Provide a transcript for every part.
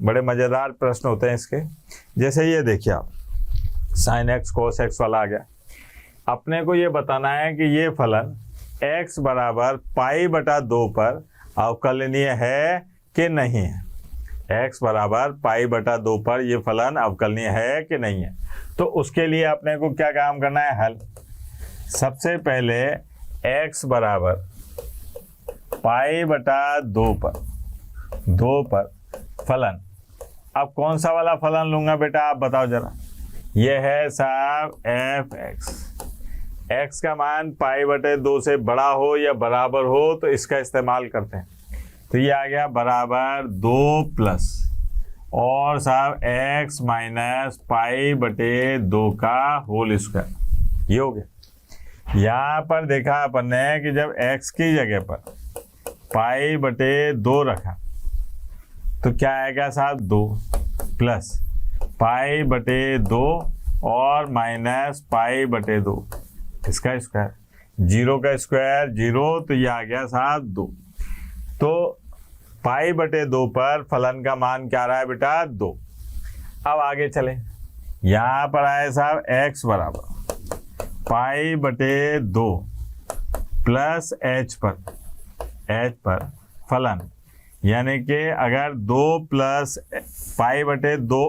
बड़े मज़ेदार प्रश्न होते हैं इसके। जैसे ये देखिए आप, साइन एक्स कोस एक्स वाला आ गया। अपने को ये बताना है कि ये फलन x बराबर π/2 पर अवकलनीय है कि नहीं है। x बराबर π/2 पर ये फलन अवकलनीय है कि नहीं है। तो उसके लिए अपने को क्या काम करना है, हल। सबसे पहले x बराबर π/2 पर फलन, अब कौन सा वाला फलन लूंगा बेटा, आप बताओ जरा। ये है साहब f(x). x का मान π/2 से बड़ा हो या बराबर हो तो इसका इस्तेमाल करते हैं। तो ये आ गया बराबर 2 प्लस और साहब x माइनस π/2 का होल स्क्वायर, ये हो गया। यहाँ पर देखा अपन ने कि जब x की जगह पर π/2 रखा तो क्या आएगा साहब 2 प्लस π/2 और माइनस π/2, इसका स्क्वायर, 0 का स्क्वायर 0, तो ये आ गया साहब 2। तो π/2 पर फलन का मान क्या रहा है बेटा, 2। अब आगे चले, यहाँ पर आए साहब x बराबर π/2 प्लस h पर फलन, यानी कि अगर 2 प्लस π/2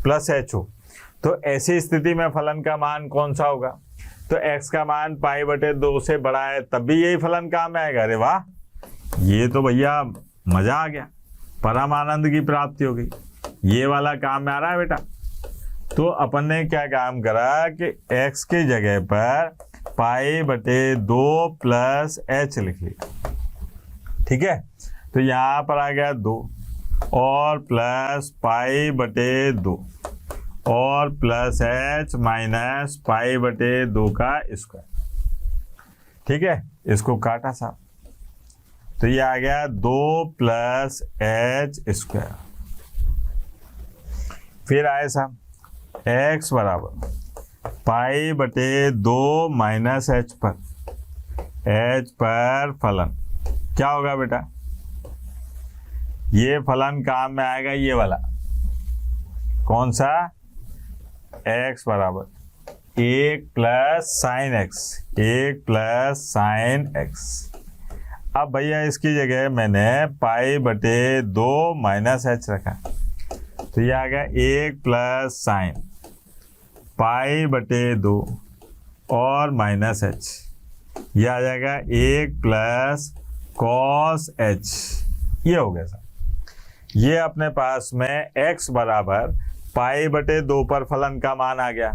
प्लस h हो तो ऐसी स्थिति में फलन का मान कौन सा होगा। तो x का मान π/2 से बड़ा है तब भी यही फलन काम में आएगा। अरे वाह, ये तो भैया मजा आ गया, परम आनंद की प्राप्ति हो गई, ये वाला काम में आ रहा है बेटा। तो अपन ने क्या काम करा कि x की जगह पर π/2 प्लस h लिख लिया, ठीक है। तो यहाँ पर आ गया 2 और प्लस π/2 और प्लस h माइनस π/2 का स्क्वायर, ठीक है। इसको काटा साहब, तो ये आ गया 2 प्लस h स्क्वायर। फिर आए साहब x बराबर π/2 माइनस h पर फलन क्या होगा बेटा, ये फलन काम में आएगा, ये वाला कौन सा, x बराबर 1 प्लस साइन x। अब भैया इसकी जगह मैंने π/2 माइनस h रखा, तो ये आ गया 1 प्लस साइन π/2 और माइनस h, ये आ जाएगा 1 प्लस कॉस h, ये हो गया सर। ये अपने पास में x बराबर π/2 पर फलन का मान आ गया,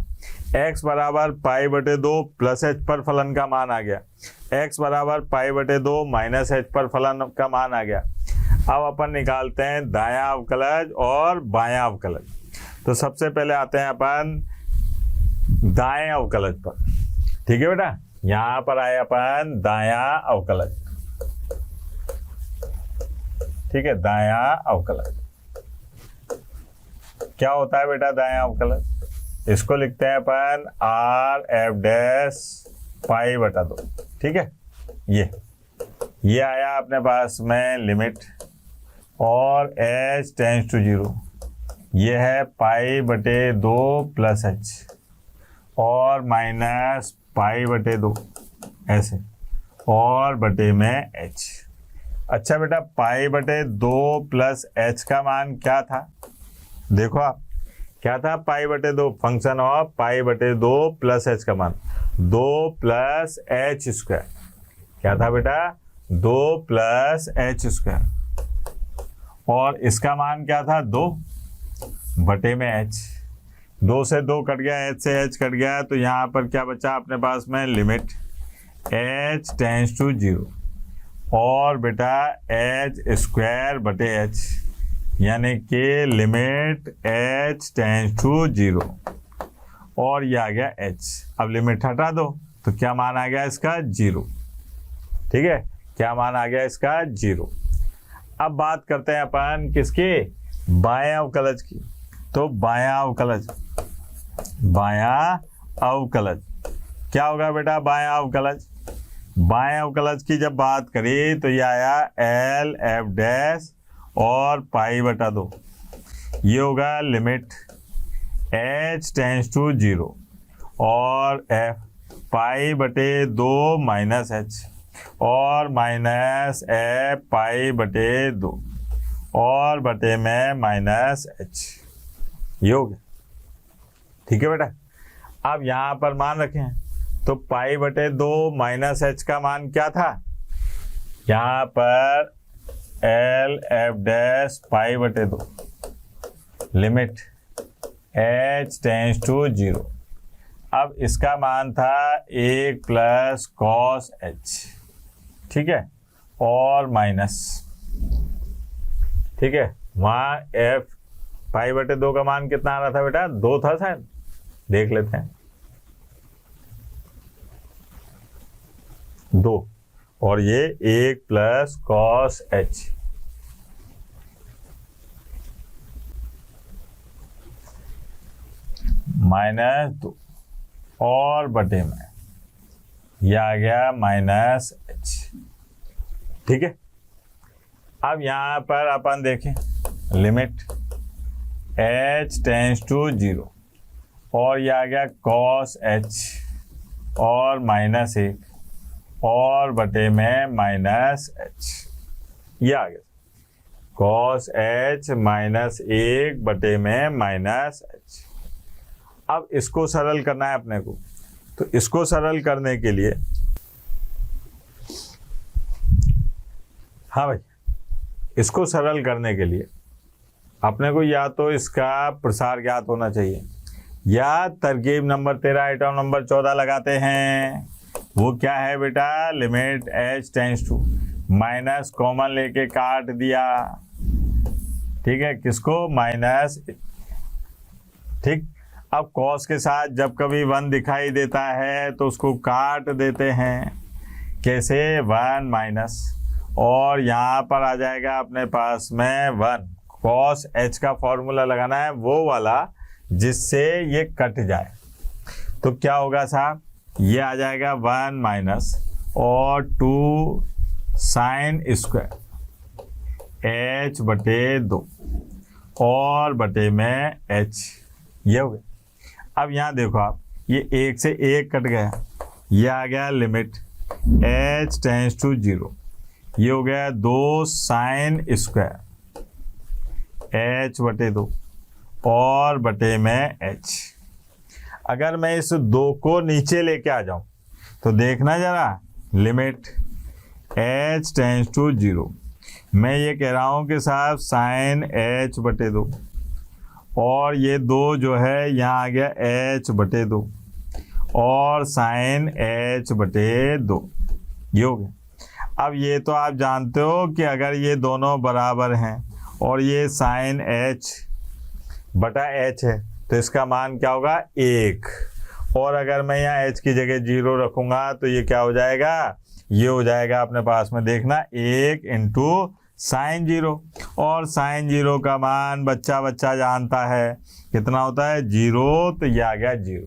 x बराबर π/2 प्लस h पर फलन का मान आ गया, x बराबर π/2 माइनस h पर फलन का मान आ गया। अब अपन निकालते हैं दायां अवकलज और बायां अवकलज। तो सबसे पहले आते हैं अपन दाएं अवकलज पर, ठीक है बेटा। यहाँ पर आए अपन दायां अवकलज, ठीक है। दायां अवकलज क्या होता है बेटा, दायां अवकलज, इसको लिखते हैं अपन r(f) π/2, ठीक है। ये आया अपने पास में लिमिट और h टेंड्स टू 0, ये है π/2 प्लस h और माइनस π/2 ऐसे और बटे में h। अच्छा बेटा, π/2 प्लस h का मान क्या था, देखो आप क्या था, π/2 फंक्शन ऑफ π/2 प्लस h का मान 2 प्लस h स्क्वायर, क्या था बेटा, 2 प्लस h स्क्वायर, और इसका मान क्या था, 2 बटे में h। 2 से 2 कट गया, h से h कट गया, तो यहाँ पर क्या बचा अपने पास में, लिमिट h टेंड्स टू 0 और बेटा h स्क्वायर बटे h, यानी कि लिमिट h टेंड्स टू 0 और ये आ गया h। अब लिमिट हटा दो तो क्या मान आ गया इसका, 0, ठीक है। क्या मान आ गया इसका, 0। अब बात करते हैं अपन किसकी, बायां अवकलज की। तो बायां अवकलज क्या होगा बेटा, बायां अवकलज, बाएं अवकलज की जब बात करी तो ये आया l(f) और π/2, ये होगा लिमिट h टेंस टू 0 और f पाई बटे 2 माइनस h और माइनस f पाई बटे 2 और बटे में माइनस h। ये हो गया, ठीक है बेटा। अब यहाँ पर मान रखें तो पाई बटे 2 माइनस h का मान क्या था, यहाँ पर एल एफ डैश पाई बटे 2 लिमिट h टेंस टू 0। अब इसका मान था 1 प्लस कॉस h, ठीक है, और माइनस, ठीक है। वहाँ f पाई बटे 2 का मान कितना आ रहा था बेटा, 2 था शायद, देख लेते हैं, 2 और ये 1 प्लस कॉस h माइनस 2 और बटे में ये आ गया माइनस h, ठीक है। अब यहाँ पर अपन देखें लिमिट h टेंस टू 0 और ये आ गया कॉस h और माइनस 1 और बटे में माइनस h, ये आ गया कॉस h माइनस 1 बटे में माइनस h। अब इसको सरल करना है अपने को, तो इसको सरल करने के लिए, हाँ भाई, इसको सरल करने के लिए अपने को या तो इसका प्रसार ज्ञात होना चाहिए या तरकीब नंबर 13 आइटम नंबर 14 लगाते हैं। वो क्या है बेटा, limit h tends to minus common लेके काट दिया, ठीक है, किसको, माइनस, ठीक। अब कॉस के साथ जब कभी 1 दिखाई देता है तो उसको काट देते हैं, कैसे, 1 माइनस, और यहाँ पर आ जाएगा अपने पास में 1। कॉस h का फॉर्मूला लगाना है वो वाला जिससे ये कट जाए, तो क्या होगा साहब, ये आ जाएगा 1 माइनस और 2 साइन स्क्वायर h बटे 2 और बटे में h, ये हो गया। अब यहाँ देखो आप, ये 1 से 1 कट गया, ये आ गया लिमिट h टेंस टू 0, ये हो गया 2 साइन स्क्वायर h बटे 2 और बटे में h। अगर मैं इस 2 को नीचे लेके आ जाऊं तो देखना जरा, लिमिट h टेंस टू 0, मैं ये कह रहा हूं कि साहब साइन h बटे 2 और ये 2 जो है यहाँ आ गया h बटे 2 और साइन h बटे 2, ये हो गया। अब ये तो आप जानते हो कि अगर ये दोनों बराबर हैं और ये साइन h बटा h है तो इसका मान क्या होगा, 1, और अगर मैं यहाँ h की जगह 0 रखूँगा तो ये क्या हो जाएगा, ये हो जाएगा अपने पास में, देखना, 1 इंटू साइन 0, और साइन 0 का मान बच्चा जानता है कितना होता है, 0, तो ये आ गया 0।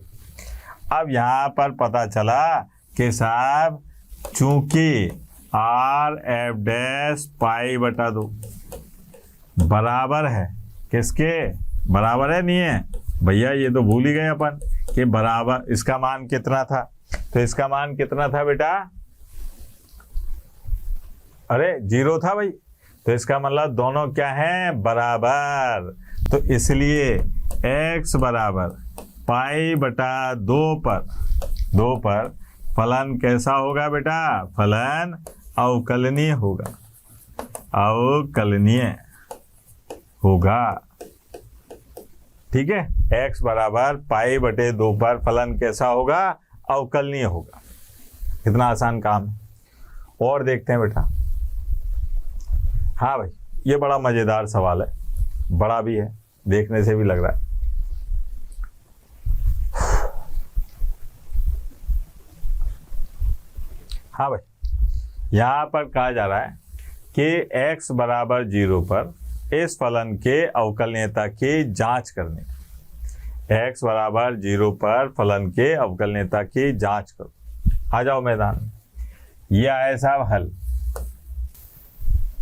अब यहाँ पर पता चला कि साहब चूंकि आर एफ डैश पाई बटा 2 बराबर है, किसके बराबर है, नहीं है भैया, ये तो भूल ही गए अपन कि बराबर, इसका मान कितना था, तो इसका मान कितना था बेटा, अरे 0 था भाई, तो इसका मतलब दोनों क्या हैं, बराबर। तो इसलिए x बराबर पाई बटा 2 पर फलन कैसा होगा बेटा, फलन अवकलनीय होगा, अवकलनीय होगा, ठीक है। x बराबर पाई बटे 2 पर फलन कैसा होगा, अवकलनीय होगा। कितना आसान काम है। और देखते हैं बेटा, हाँ भाई, ये बड़ा मज़ेदार सवाल है, बड़ा भी है, देखने से भी लग रहा है। हाँ भाई, यहाँ पर कहा जा रहा है कि x बराबर 0 पर इस फलन के अवकलनीयता की जांच करनी। x बराबर 0 पर फलन के अवकलनीयता की जांच करो। आ जाओ मैदान में। ये आए साहब हल।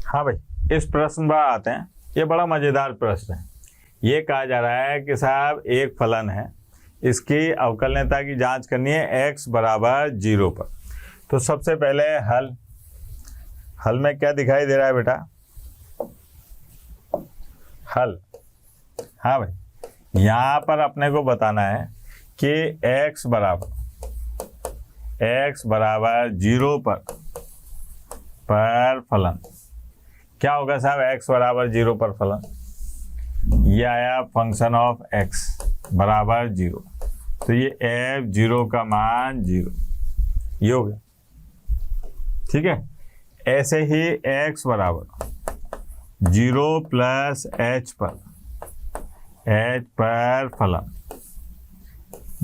हाँ भाई, इस प्रश्न पर आते हैं। ये बड़ा मजेदार प्रश्न है। ये कहा जा रहा है कि साहब एक फलन है, इसकी अवकलनीयता की जांच करनी है x बराबर 0 पर। तो सबसे पहले हल में क्या दिखाई दे रहा है बेटा? हल, हाँ भाई, यहाँ पर अपने को बताना है कि x बराबर 0 पर फलन क्या होगा साहब? x बराबर 0 पर फलन ये आया फंक्शन ऑफ x बराबर 0, तो ये f0 का मान 0 ये हो गया, ठीक है। ऐसे ही x बराबर 0 प्लस h पर फलन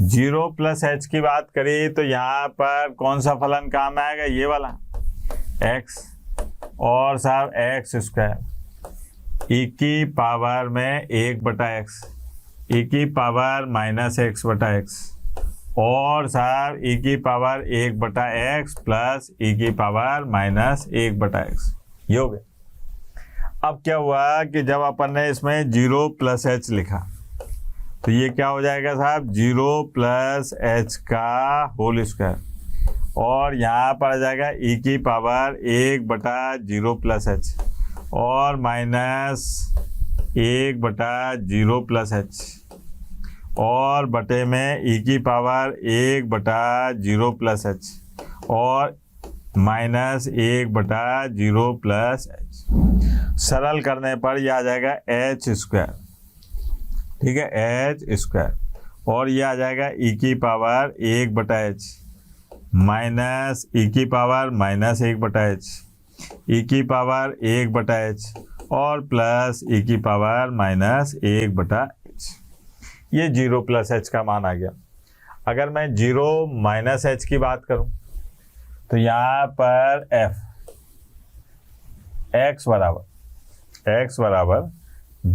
0 प्लस h की बात करी तो यहाँ पर कौन सा फलन काम आएगा? ये वाला x और साहब एक्स स्क्वायर ई की पावर में 1/x, ई की पावर -x बटा x और साहब ई की पावर 1/x प्लस ई की पावर -1/x ये हो गया। अब क्या हुआ कि जब अपन ने इसमें 0 प्लस h लिखा तो ये क्या हो जाएगा साहब? 0 प्लस h का होल स्क्वायर और यहाँ पर आ जाएगा ई की पावर 1/0 प्लस h और -1/0 प्लस h और बटे में ई की पावर 1/0 प्लस h और -1/0 प्लस h। सरल करने पर यह आ जाएगा h स्क्वायर, ठीक है, h स्क्वायर और ये आ जाएगा ई की पावर 1/h माइनस ई की पावर -1/h, ई की पावर 1/h और प्लस ई की पावर -1/h। ये 0 प्लस h का मान आ गया। अगर मैं 0 माइनस h की बात करूं तो यहाँ पर x बराबर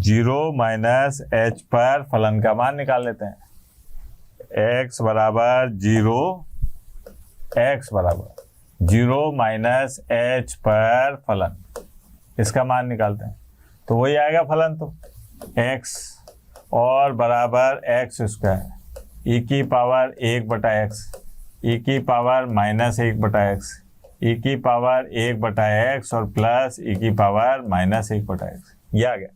0 माइनस h पर फलन का मान निकाल लेते हैं। x बराबर 0 माइनस h पर फलन, इसका मान निकालते हैं तो वही आएगा फलन, तो x और बराबर x स्क्वायर ई की पावर 1/x, ई की पावर -1/x, ई की पावर 1/x और प्लस ई की पावर -1/x ये आ गया।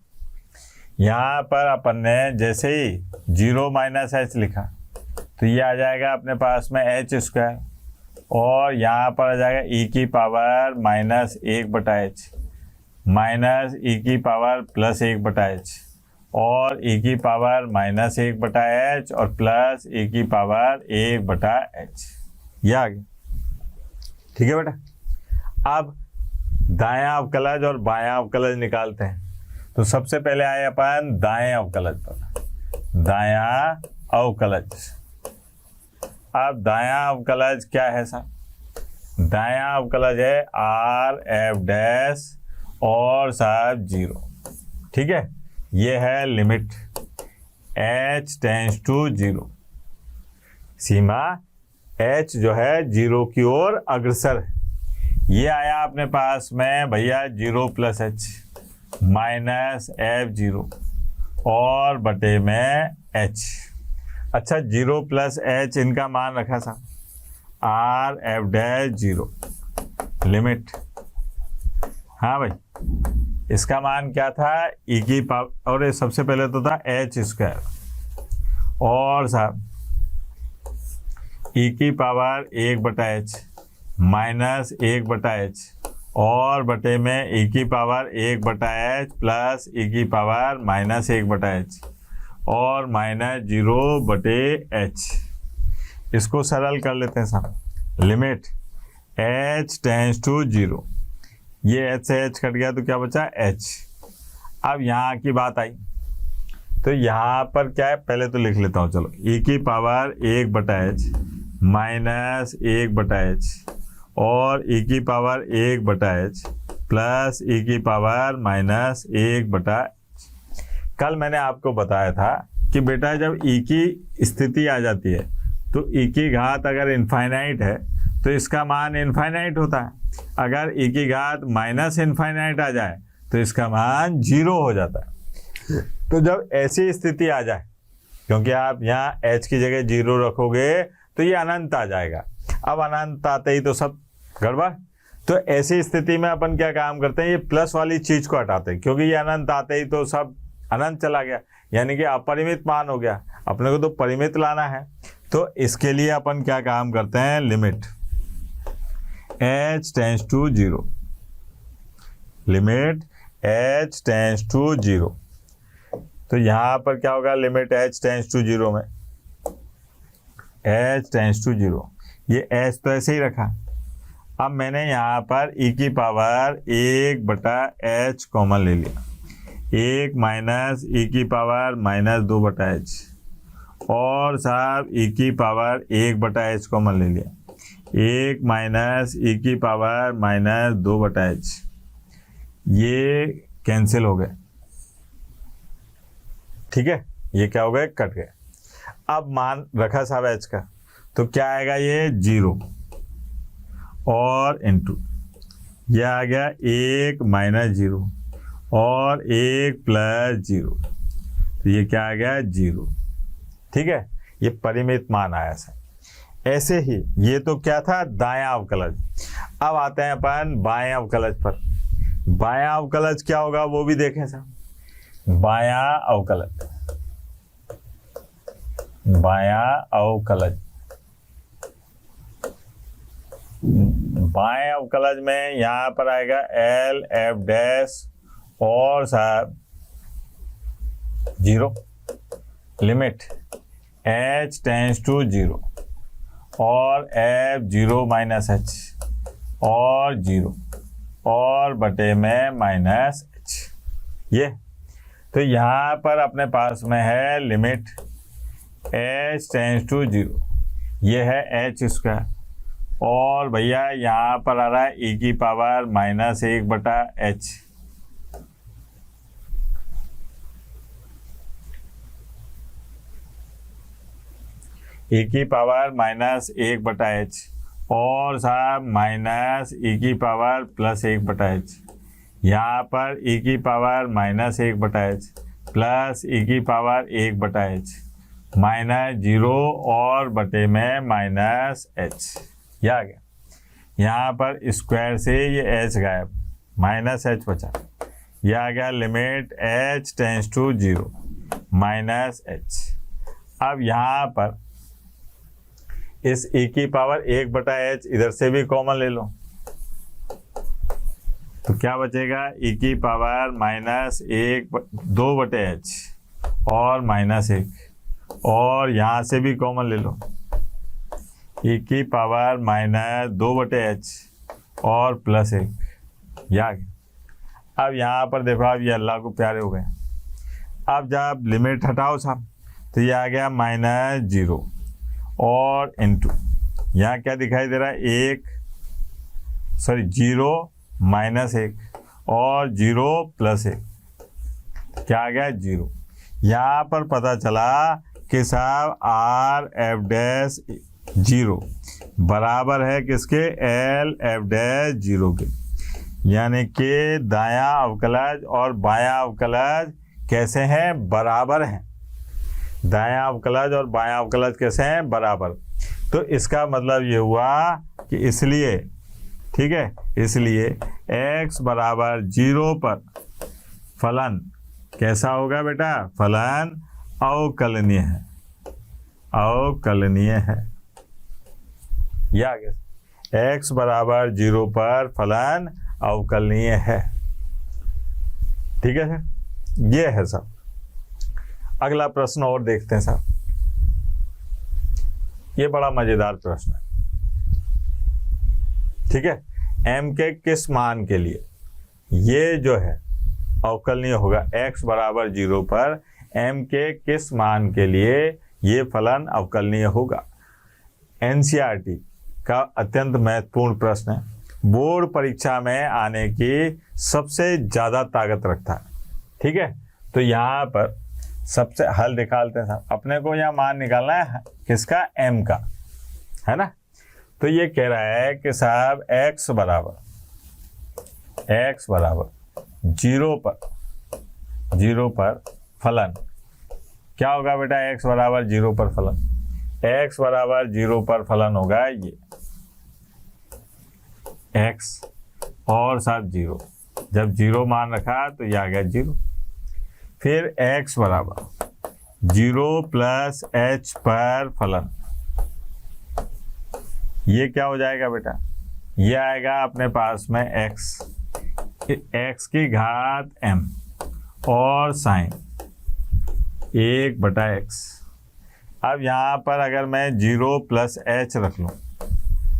यहाँ पर अपन ने जैसे ही 0 माइनस h लिखा तो ये आ जाएगा अपने पास में h स्क्वायर और यहाँ पर आ जाएगा ई की पावर -1/h माइनस ई की पावर +1/h और ई की पावर -1/h और प्लस ई की पावर 1/h ये आ गया, ठीक है बेटा। अब दायां अवकलज और बायां अवकलज निकालते हैं। तो सबसे पहले आए अपन दाएं अवकलज पर, दायां अवकलज। अब दायां अवकलज क्या है सर? दायां अवकलज है RF' और साहब 0, ठीक है। ये है लिमिट h टेंड्स टू 0, सीमा h जो है 0 की ओर अग्रसर है। ये आया अपने पास में भैया 0 प्लस h माइनस f0 और बटे में h। अच्छा 0 प्लस h इनका मान रखा था RF' 0 लिमिट, हाँ भाई, इसका मान क्या था? ई की पावर, और सबसे पहले तो था h स्क्वायर और साहब ई की पावर 1/h माइनस 1/h और बटे में ई की पावर 1/h प्लस ई की पावर -1/h और -0/h। इसको सरल कर लेते हैं साहब। लिमिट h टेंड्स टू 0, ये h से h कट गया तो क्या बचा? h। अब यहाँ की बात आई तो यहाँ पर क्या है, पहले तो लिख लेता हूँ, चलो। ई की पावर 1/h माइनस 1/h और ई की पावर 1/h प्लस ई की पावर -1/h। कल मैंने आपको बताया था कि बेटा जब ई की स्थिति आ जाती है तो ई की घात अगर इनफाइनाइट है तो इसका मान इनफाइनाइट होता है, अगर ई की घात -इनफाइनाइट आ जाए तो इसका मान 0 हो जाता है। तो जब ऐसी स्थिति आ जाए, क्योंकि आप यहाँ h की जगह 0 रखोगे तो ये अनंत आ जाएगा। अब अनंत आते ही तो सब गड़बड़। तो ऐसी स्थिति में अपन क्या काम करते हैं, ये प्लस वाली चीज को हटाते हैं, क्योंकि ये अनंत आते ही तो सब अनंत चला गया, यानी कि अपरिमित मान हो गया। अपने को तो परिमित लाना है, तो इसके लिए अपन क्या काम करते हैं, limit h tends to 0, limit h tends to 0। तो यहाँ पर क्या होगा, लिमिट h टेंड्स टू 0 में h टेंड्स टू 0, ये h तो ऐसे ही रखा। अब मैंने यहाँ पर e की पावर 1/h कॉमन ले लिया, 1 माइनस e की पावर -2/h, और साहब e की पावर 1/h कॉमन ले लिया, 1 माइनस e की पावर -2/h, ये कैंसिल हो गए। ठीक है, ये क्या हो गए, कट गए। अब मान रखा साहब h का, तो क्या आएगा, ये 0 और इनटू ये आ गया 1 माइनस 0 और 1 प्लस 0, तो ये क्या आ गया, 0। ठीक है, ये परिमित मान आया सर। ऐसे ही ये तो क्या था, दायां अवकलज। अब आते हैं अपन बायां अवकलज पर। बायां अवकलज क्या होगा वो भी देखें सर। बायां अवकलज, बायां अवकलज, बाएं अवकलज में यहां पर आएगा एल एफ डैश और साहब 0, लिमिट h टेंड्स टू 0 और f 0 माइनस h और 0 और बटे में माइनस h। ये तो यहाँ पर अपने पास में है लिमिट h टेंड्स टू 0, ये है h स्क्वायर, और भैया यहाँ पर आ रहा है e की पावर -1/h, e की पावर -1/h और साहब माइनस e की पावर +1/h, यहाँ पर e की पावर -1/h प्लस e की पावर 1/h -0 और बटे में -h, यह आ गया। यहाँ पर स्क्वायर से ये h गायब, -h बचा, यह आ गया limit h tends to 0 -h। अब यहाँ पर इस e की पावर 1/h इधर से भी कॉमन ले लो, तो क्या बचेगा, e की पावर -2/h और -1, और यहाँ से भी कॉमन ले लो, e की पावर -2/h और +1, यह आ गया। अब यहाँ पर देखो, अब ये अल्लाह को प्यारे हो गए। अब जब लिमिट हटाओ साहब, तो ये आ गया -0 और इनटू यहाँ क्या दिखाई दे रहा है, 0 -1 और 0 +1, क्या आ गया, 0। यहाँ पर पता चला कि साहब आर एफ डैश 0 बराबर है किसके, एल एफ डैश 0 के, यानी कि दायां अवकलज और बायां अवकलज कैसे हैं, बराबर हैं। दायां अवकलज और बायां अवकलज कैसे हैं, बराबर। तो इसका मतलब ये हुआ कि इसलिए, ठीक है, इसलिए x बराबर 0 पर फलन कैसा होगा बेटा, फलन अवकलनीय है, अवकलनीय है। यह आगे x बराबर 0 पर फलन अवकलनीय है। ठीक है सर, ये है सब। अगला प्रश्न और देखते हैं साहब, ये बड़ा मजेदार प्रश्न है। ठीक है, m के किस मान के लिए ये जो है अवकलनीय होगा, x बराबर 0 पर m के किस मान के लिए ये फलन अवकलनीय होगा। NCERT का अत्यंत महत्वपूर्ण प्रश्न है, बोर्ड परीक्षा में आने की सबसे ज़्यादा ताकत रखता है। ठीक है, तो यहाँ पर सबसे हल निकालते हैं साहब। अपने को यहाँ मान निकालना है किसका, m का, है ना। तो ये कह रहा है कि साहब x बराबर 0 पर फलन क्या होगा बेटा, x बराबर 0 पर फलन, x बराबर 0 पर फलन होगा ये x और साथ 0, जब 0 मान रखा तो ये आ गया 0। फिर x बराबर 0 प्लस h पर फलन, ये क्या हो जाएगा बेटा, ये आएगा अपने पास में x की घात m और साइन 1/x। अब यहाँ पर अगर मैं 0 प्लस h रख लूँ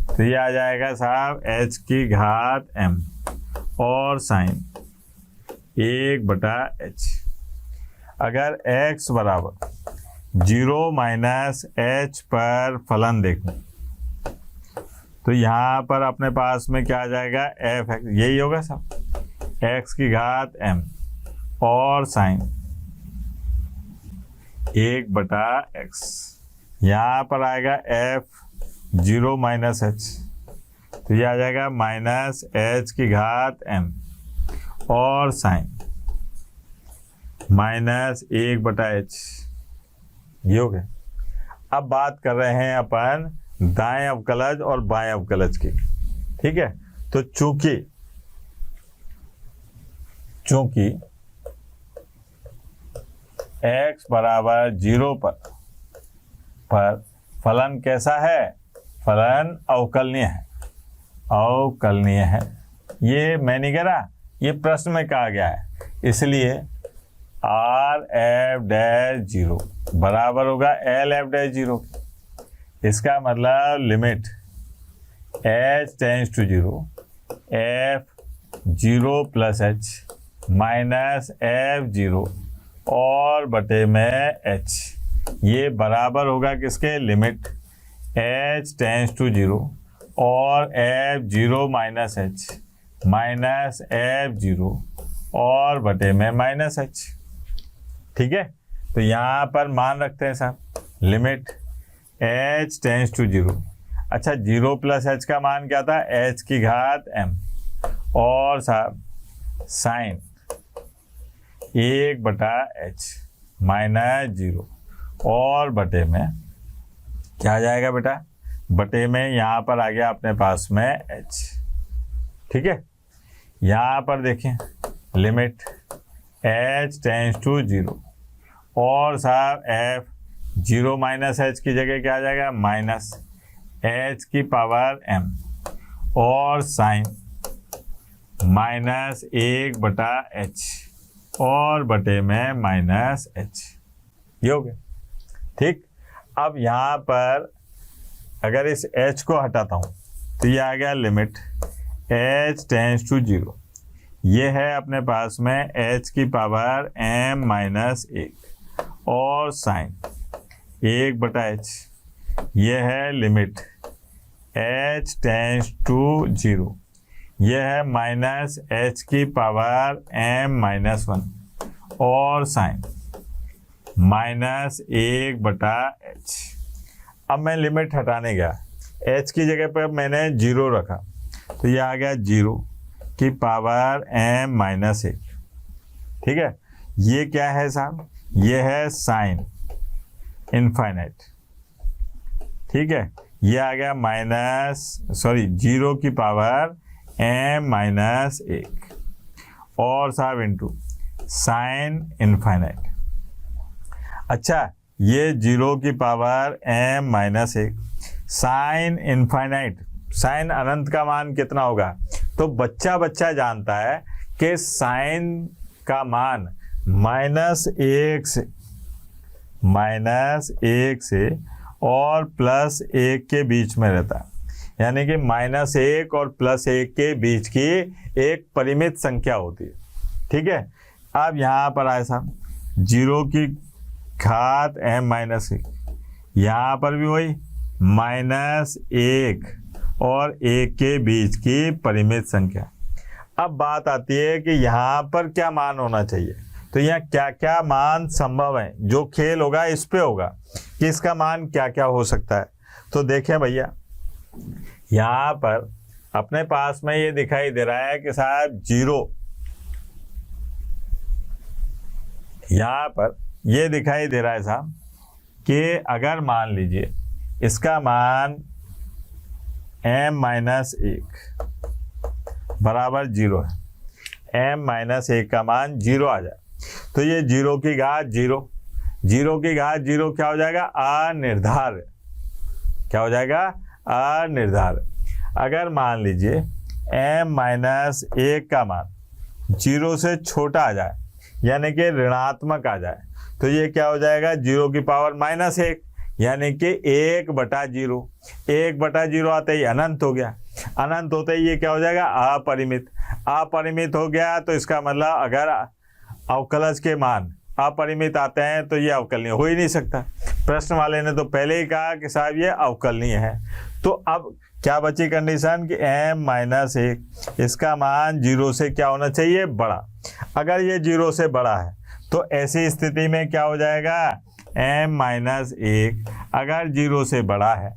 तो ये आ जाएगा साहब h की घात m और साइन 1/h। अगर x बराबर 0 माइनस h पर फलन देखूं तो यहाँ पर अपने पास में क्या आ जाएगा, f, यही होगा साहब, x की घात m और साइन 1/x। यहाँ पर आएगा f 0 माइनस h, तो ये आ जाएगा माइनस h की घात m और साइन माइनस 1/h, ये हो गया। अब बात कर रहे हैं अपन दाएं अवकलज और बाएं अवकलज की, ठीक है। तो चूंकि x बराबर 0 पर फलन कैसा है, फलन अवकलनीय है, ये मैं नहीं कह रहा, ये प्रश्न में कहा गया है, इसलिए आर एफ डैश 0 बराबर होगा एल एफ डैश 0। इसका मतलब limit h tends to 0 f 0 plus h minus f 0 और बटे में h, ये बराबर होगा किसके, लिमिट h टेंड्स टू 0 और f 0 minus h minus f 0 और बटे में माइनस h, ठीक है। तो यहाँ पर मान रखते हैं साहब, लिमिट h टेंड्स टू 0। अच्छा, 0 प्लस h का मान क्या था, h की घात m और साहब साइन 1/h माइनस 0 और बटे में क्या आ जाएगा बेटा, बटे में यहाँ पर आ गया अपने पास में h, ठीक है। यहाँ पर देखें लिमिट h टेंड्स टू 0 और साहब f 0 माइनस h की जगह क्या आ जाएगा, माइनस h की पावर m और साइन माइनस 1/h और बटे में माइनस h, ये हो गया, ठीक। अब यहाँ पर अगर इस h को हटाता हूँ तो ये आ गया लिमिट h टेंड्स टू 0, ये है अपने पास में h की पावर m माइनस 1 और साइन 1/h, ये है लिमिट h टेंड्स टू 0, ये है माइनस h की पावर m माइनस 1 और साइन माइनस 1/h। अब मैं लिमिट हटाने गया, h की जगह पर मैंने 0 रखा तो ये आ गया 0 की पावर m माइनस 1, ठीक है। ये क्या है साहब, ये है साइन इनफाइनाइट, ठीक है। ये आ गया माइनस 0 की पावर m माइनस 1 और साहब इनटू साइन इनफाइनाइट। अच्छा, ये 0 की power m minus 1 sine infinite, sine अनंत का मान कितना होगा, तो बच्चा जानता है कि साइन का मान -1 से और +1 के बीच में रहता है, यानी कि -1 और +1 के बीच की एक परिमित संख्या होती है, ठीक है। अब यहाँ पर आए साहब 0 की घात m माइनस 1, यहाँ पर भी वही -1 और 1 के बीच की परिमित संख्या। अब बात आती है कि यहाँ पर क्या मान होना चाहिए, तो यहाँ क्या क्या मान संभव है, जो खेल होगा इस पे होगा कि इसका मान क्या क्या हो सकता है। तो देखें भैया, यहाँ पर अपने पास में ये दिखाई दे रहा है कि साहब 0 यहाँ पर ये दिखाई दे रहा है साहब कि अगर मान लीजिए इसका मान m-1 बराबर 0 है, m-1 का मान 0 आ जाए तो ये 0 की घात 0, 0 की घात 0 क्या हो जाएगा? अनिर्धार्य। क्या हो जाएगा? अनिर्धार्य। अगर मान लीजिए m-1 का मान 0 से छोटा आ जाए यानी कि ऋणात्मक आ जाए तो ये क्या हो जाएगा? 0 की पावर -1 यानी कि 1/0। 1/0 आते ही अनंत हो गया, अनंत होते ही ये क्या हो जाएगा? अपरिमित। अपरिमित हो गया तो इसका मतलब अगर अवकलज के मान अपरिमित आते हैं तो ये अवकलनीय हो ही नहीं सकता। प्रश्न वाले ने तो पहले ही कहा कि साहब ये अवकलनीय है। तो अब क्या बची कंडीशन कि m-1 इसका मान 0 से क्या होना चाहिए? बड़ा। अगर ये 0 से बड़ा है तो ऐसी स्थिति में क्या हो जाएगा? m-1 अगर 0 से बड़ा है,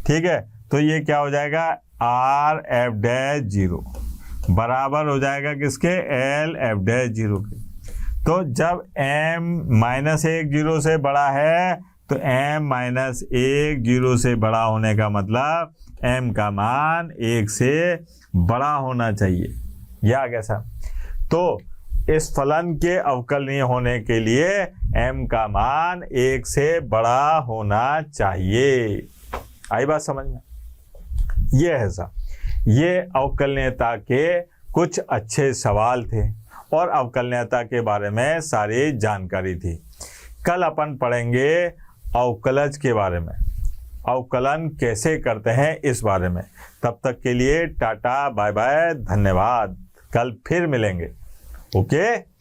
ठीक है, तो ये क्या हो जाएगा? r(f'(0) बराबर हो जाएगा किसके? l(f'(0) के। तो जब m-1 0 से बड़ा है तो m-1 0 से बड़ा होने का मतलब m का मान 1 से बड़ा होना चाहिए। यह आ गया साहब। तो इस फलन के अवकलनीय होने के लिए m का मान 1 से बड़ा होना चाहिए। आई बात समझ में? ये है साहब, ये अवकलनीयता के कुछ अच्छे सवाल थे और अवकलनीयता के बारे में सारी जानकारी थी। कल अपन पढ़ेंगे अवकलज के बारे में, अवकलन कैसे करते हैं इस बारे में। तब तक के लिए टाटा बाय बाय, धन्यवाद। कल फिर मिलेंगे। ओके।